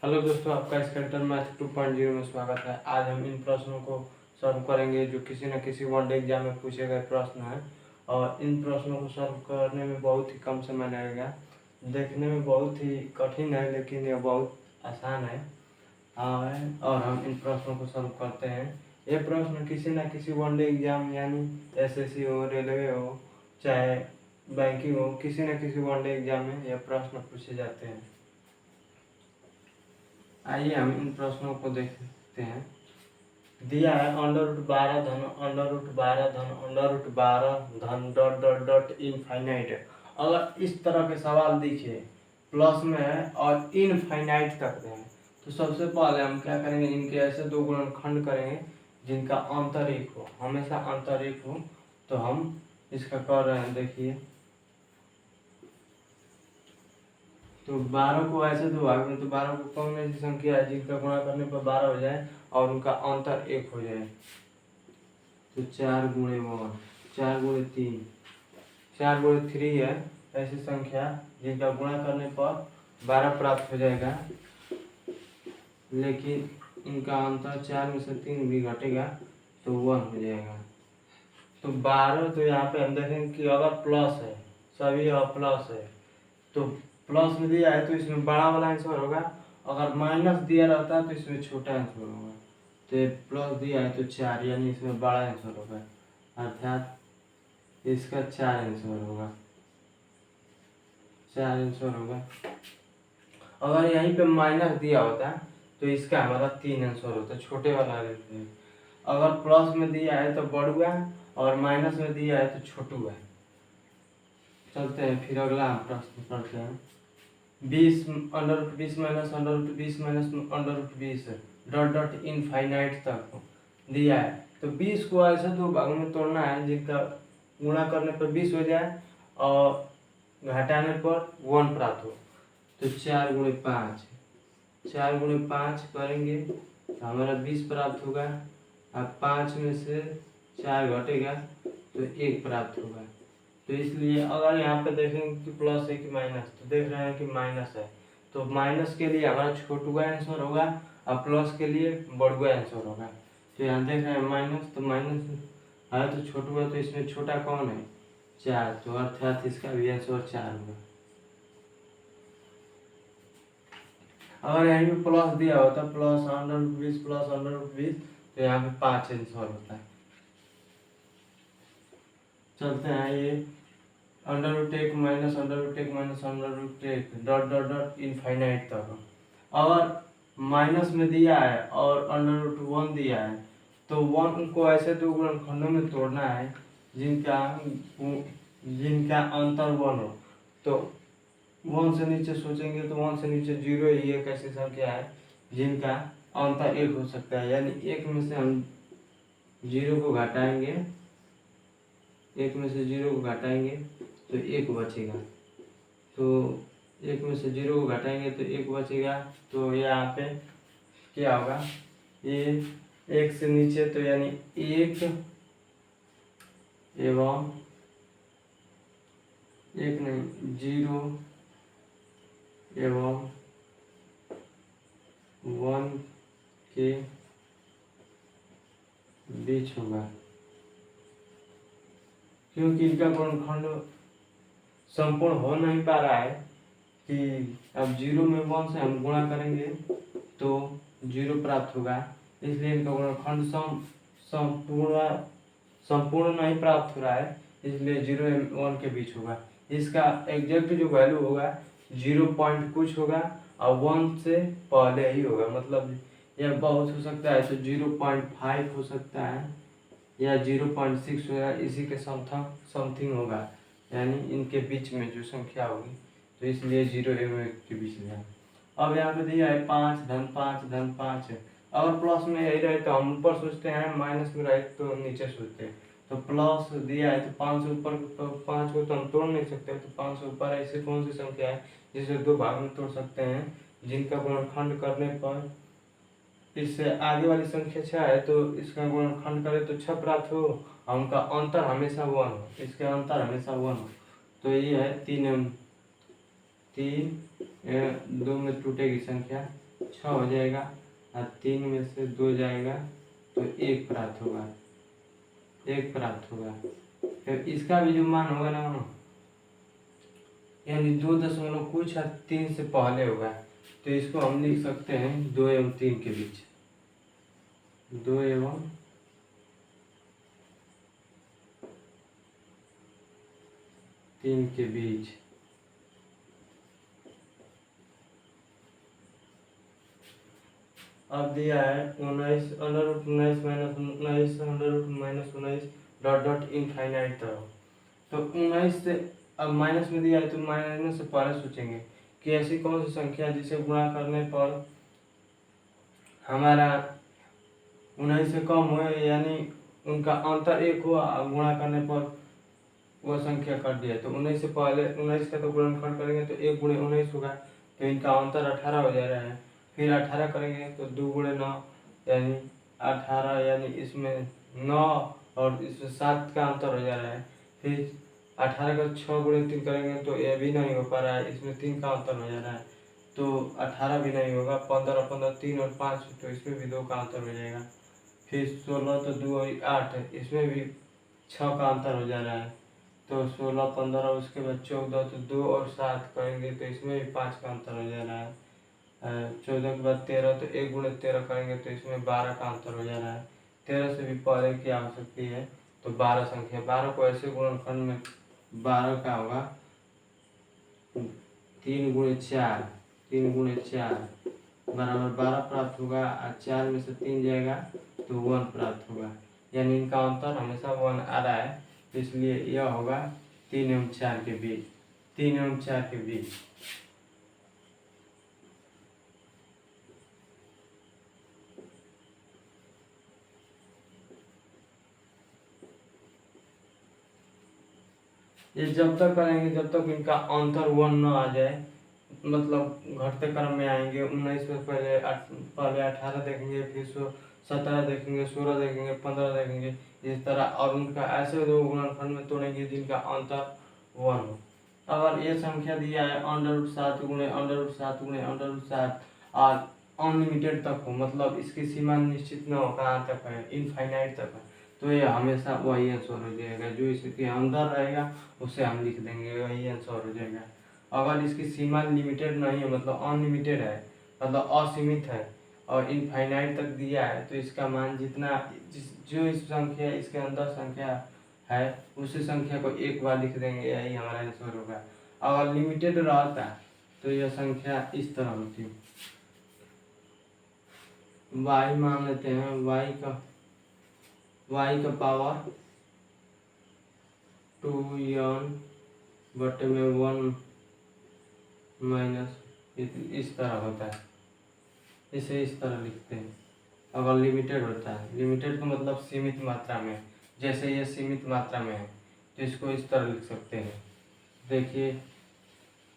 Hello दोस्तों, आपका skeleton math 2.0 में स्वागत है। आज हम इन प्रश्नों को सॉल्व करेंगे जो किसी न किसी वनडे एग्जाम में पूछे गए प्रश्न हैं। और इन प्रश्नों को सॉल्व करने में बहुत ही कम समय लगेगा। देखने में बहुत ही कठिन है लेकिन यह बहुत आसान है। और हम इन प्रश्नों को सॉल्व करते हैं। ये प्रश्न किसी न किसी वनडे एग्जाम यानी एसएससी हो, रेलवे हो, चाहे बैंकिंग हो, किसी न किसी वनडे एग्जाम में यह प्रश्न पूछे जाते हैं। आइए हम इन प्रश्नों को देखते हैं। दिया है √12 धन √12 धन डॉट डॉट डॉट इनफाइनाइट। अगर इस तरह के सवाल दिखे प्लस में है और इनफाइनाइट तक में है तो सबसे पहले हम क्या करेंगे, इनके ऐसे दो गुणनखंड करेंगे जिनका अंतर एक हो, हमेशा अंतर एक हो। तो हम इसका कर रहे हैं, देखिए। तो 12 को ऐसे दो भाग में, तो 12 को कौन ऐसी संख्या है जिनका गुणा करने पर 12 हो जाए और उनका अंतर 1 हो जाए। तो 4 गुणे 1, 4 गुणे 3, 4 गुणे 3 है ऐसी संख्या जिनका गुणा करने पर 12 प्राप्त हो जाएगा, लेकिन इनका अंतर 4 में से 3 भी घटेगा तो 1 हो जाएगा। तो 12, तो यहाँ पे हम देखेंगे कि अगर प्लस है, सभी प्लस है, तो प्लस में दिया है तो इसमें बड़ा वाला आंसर होगा। अगर माइनस दिया रहता है तो इसमें छोटा आंसर होगा। तो प्लस दिया है तो 4, यानी इसमें बड़ा आंसर होगा, अर्थात इसका 4 आंसर होगा, 4 आंसर होगा। अगर यहीं पे माइनस दिया होता तो इसका हमारा 3 आंसर होता, छोटे वाला लेते हैं। अगर प्लस में दिया है तो बड़ुआ और माइनस में दिया है तो छोटुआ। चलते हैं फिर अगला प्रश्न पढ़ते हैं। 20 √20 minus √20 minus √20 dot dot infinite तक दिया है। तो 20 को ऐसे दो भागों में तोड़ना है जिनका गुणा करने पर 20 हो जाए और घटाने पर 1 प्राप्त हो। तो 4 गुणे 5, 4 गुणे 5 करेंगे तो हमारा 20 प्राप्त होगा। अब 5 में से 4 घटेगा तो 1 प्राप्त होगा। तो इसलिए अगर यहाँ पे देखेंगे कि प्लस है कि माइनस, तो देख रहे हैं कि माइनस है, तो माइनस के लिए हमारा छोटुआ आंसर होगा और प्लस के लिए बड़ुआ आंसर होगा। तो यहाँ देख रहे हैं माइनस, तो माइनस है तो छोटुआ, तो इसमें छोटा कौन है, 4, तो अर्थात इसका भी आंसर 4 होगा। अगर यहाँ पे प्लस दिया होता, प्लस √20 प्लस √20, तो यहाँ पे 5 आंसर होता है। चलते हैं ये √1 minus √1 minus √1 dot dot dot infinite तक। अगर माइनस में दिया है और √1 दिया है तो 1 को ऐसे दो गुणनखंडों में तोड़ना है जिनका अंतर 1 हो। तो 1 से नीचे सोचेंगे तो 1 से नीचे 0 ही एक ऐसी संख्या है जिनका अंतर 1 हो सकता है, यानी 1 में से हम 0 को घटाएंगे, 1 में से 0 को घटाएंगे तो 1 बचेगा। तो 1 में से 0 को घटाएंगे तो 1 बचेगा। तो यहाँ पे क्या होगा, ये 1 से नीचे तो यानी 1 एवं 1 नहीं 0 एवं 1 के बीच होगा, क्योंकि इनका गुणनखंड संपूर्ण हो नहीं पा रहा है कि अब 0 में 1 से हम गुणा करेंगे तो 0 प्राप्त होगा, इसलिए इनका गुणनखंड संपूर्ण नहीं प्राप्त हो रहा है, इसलिए 0 एवं 1 के बीच होगा। इसका एग्जैक्ट जो वैल्यू होगा 0 पॉइंट कुछ होगा और 1 से पहले ही होगा, मतलब यह बहुत हो सकता है तो 0.5 हो सकता है या 0.6 होगा, इसी के समथिंग होगा, यानी इनके बीच में जो संख्या होगी, तो इसलिए 0 एवं 1 के बीच में है। अब यहाँ पे दिया है 5 धन 5 धन 5 है। अगर प्लस में यही रहे तो हम ऊपर सोचते हैं, माइनस में रहे तो नीचे सोचते हैं। तो प्लस दिया है तो 5 से ऊपर, तो 5 को तो हम तोड़ नहीं सकते, तो 5 से ऊपर ऐसी कौन सी संख्या है जिसे दो भाग में तोड़ सकते हैं, जिनका गुणनखंड करने पर इससे आगे वाली संख्या 6 है तो इसका गुणनखंड करें तो 6 प्राप्त हो और उनका अंतर हमेशा 1 हो, इसके अंतर हमेशा 1 हो। तो ये है 3 2 में टूटेगी संख्या 6 हो जाएगा और 3 में से 2 जाएगा तो 1 प्राप्त होगा, 1 प्राप्त होगा। फिर इसका भी जो मान होगा ना, यानी 2 कुछ और 3 से पहले होगा, तो इसको हम लिख सकते हैं 2 एवं 3 के बीच, 2 एवं 3 के बीच। अब दिया है 19 under root 19 minus 19 under root minus 19 dot dot infinite तक। तो 19 से अब माइनस में दिया है तो माइनस से पहले सोचेंगे कि ऐसी कौन सी संख्या है जिसे गुणा करने पर हमारा 19 से कम हो, यानी उनका अंतर 1 हुआ, गुणा करने पर वो संख्या कट दिया। तो 19 से पहले 19 का तो गुणनखंड करेंगे तो 1 गुणे 19 होगा, तो इनका अंतर 18 हो जा रहा है। फिर 18 करेंगे तो 2 गुणे 9 यानी 18, यानी इसमें 9 और इसमें 7 का अंतर हो जा रहा है। फिर 18 का 6 गुणे 3 करेंगे तो ये भी नहीं हो पा रहा है, इसमें 3 का अंतर हो जा रहा है, तो 18 भी नहीं होगा। 15 15 3 और 5, तो इसमें भी 2 का अंतर हो जाएगा। फिर 16 तो 2 और 8, इसमें भी 6 का अंतर हो जा रहा है, तो 16 15, उसके बाद 14 तो 2 और 7 करेंगे तो इसमें भी 5 का अंतर हो जा रहा है। 14 के बाद 13, तो 1 गुणे 13 करेंगे तो इसमें 12 का अंतर हो जा रहा है। 13 से भी पहले की आ सकती है, तो 12 संख्या, 12 को ऐसे गुणनखंड में 12 का होगा 3 गुणे 4, 3 गुणे 4 बराबर 12 प्राप्त होगा, और 4 में से 3 जाएगा तो 1 प्राप्त होगा, यानी इनका अंतर हमेशा 1 आ रहा है, इसलिए यह होगा 3 एवं 4 के बीच, 3 एवं 4 के बीच। ये जब तक करेंगे जब तक इनका अंतर 1 न आ जाए, मतलब घटते क्रम में आएंगे। 19 में पहले 18 देखेंगे, फिर 17 देखेंगे, 16 देखेंगे, 15 देखेंगे, इस तरह, और उनका ऐसे 2 गुणनखंड में तोड़ेंगे जिनका अंतर 1 हो। अगर ये संख्या दिया है अंडर रूट 7 गुणे अंडर रूट 7 गुणे अंडर रूट 7 और अनलिमिटेड तक हो, मतलब इसकी सीमा निश्चित न हो कहाँ तक है, इनफाइनाइट तक है, तो ये हमेशा वही आंसर हो जाएगा, जो इसके अंदर रहेगा उसे हम लिख देंगे, वही आंसर हो जाएगा। अगर इसकी सीमा लिमिटेड नहीं है, मतलब अनलिमिटेड है, मतलब असीमित है और इनफाइनाइट तक दिया है, तो इसका मान जितना जो इस संख्या इसके अंदर संख्या है उसी संख्या को एक बार लिख देंगे, यही हमारा आंसर होगा। अगर लिमिटेड रहता तो यह संख्या इस तरह होती। y मान लेते हैं, y का पावर 2n बटे में 1 माइनस इस तरह होता है, इसे इस तरह लिखते हैं। अगर लिमिटेड होता है, लिमिटेड का मतलब सीमित मात्रा में, जैसे ये सीमित मात्रा में है तो इसको इस तरह लिख सकते हैं। देखिए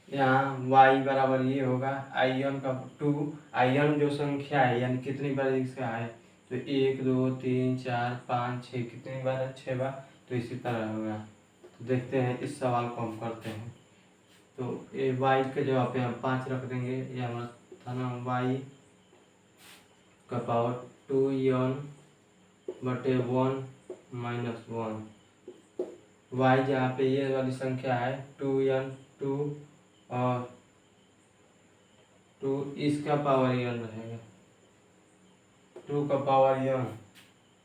यहाँ y बराबर ये होगा in का 2, in जो संख्या है यानी कितनी बार इसका है, तो 1 2 3 4 5 6, कितनी बार है, 6 बार, तो इसी तरह होगा। तो देखते हैं इस सवाल को हम करते हैं। तो ये y के जगह पे हम 5 रख देंगे, ये हमारा था ना y का पावर 2n बटे 1 माइनस 1, y जहाँ पे ये वाली संख्या है 2n 2 और 2 इसका पावर n रहेगा, 2 का पावर n,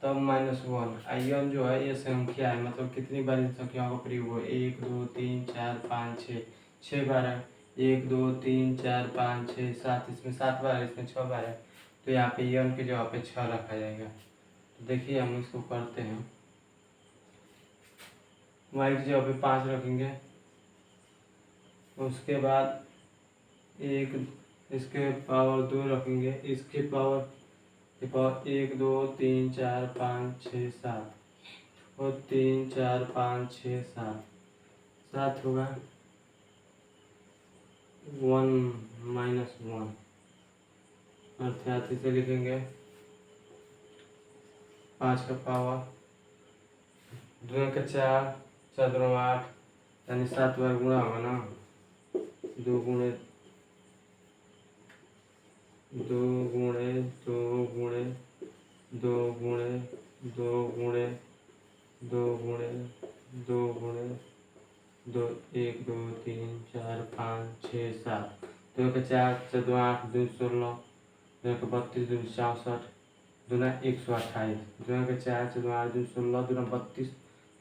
तब माइनस 1। n जो है ये संख्या है, मतलब कितनी बार इन संख्याओं का प्रयोग हो, 1 2 3 4 5 6, 6 बार है, 1 2 3 4 5 6 7, इसमें 7 बार है, इसमें 6 बार है, तो यहाँ पे n के जगह पे 6 रखा जाएगा। तो देखिए हम इसको करते हैं, y की जगह पे 5 रखेंगे, उसके बाद एक इसके पावर 2 रखेंगे, इसके पावर 1 2 3 4 5 6 7 और 3 4 5 6 7 होगा 1 माइनस 1, अर्थात इसे लिखेंगे 5 का पावर 2 का 4 4 2 8, यानी 7 बार गुणा होगा ना, 2 गुणे दो गुणे दो गुणे दो गुणे दो गुणे दो गुणे दो गुणे दो, 1 2 3 4 5 6 7, 2 के 4 2 8 2 16, 2 के 32 2 64, 2 128, 2 के 4 2 8 2 16, 2 32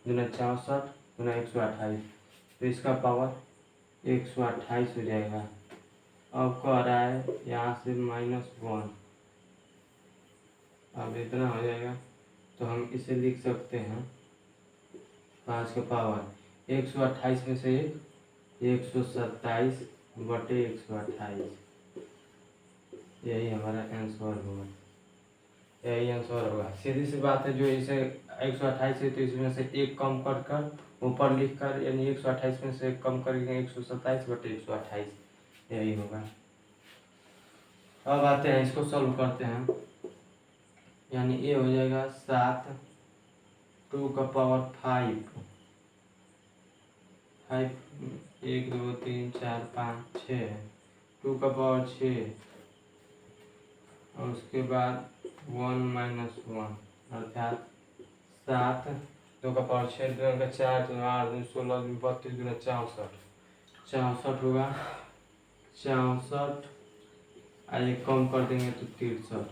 2 64, 2 128, तो इसका पावर 128 हो जाएगा। अब कह रहा है यहाँ से -1, अब इतना हो जाएगा, तो हम इसे लिख सकते हैं 5 का पावर 128 में से 127 बटे 128, यही हमारा आंसर होगा। यही आंसर होगा, सीधी सी बात है। जो इसे 128 है तो इसमें से 1 कम कर कर ऊपर लिख कर, यानी 128 में से कम करेंगे 127 बटे 128, यही होगा। अब आते हैं इसको सॉल्व करते हैं, यानी ये हो जाएगा 7 2 का पावर 5 1 2 3 4 5 6, 2 का पावर 6, और उसके बाद 1 - 1 अर्थात 7 2 का पावर 6 2 का 4 2 8 2 16 2 32 2 64, 64 होगा। 64 एक कम कर देंगे तो 63,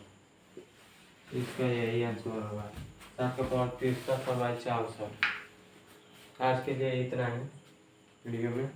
इसका यही आंसर होगा। 7 का पावर 63 और 64। आज के लिए इतना है वीडियो में।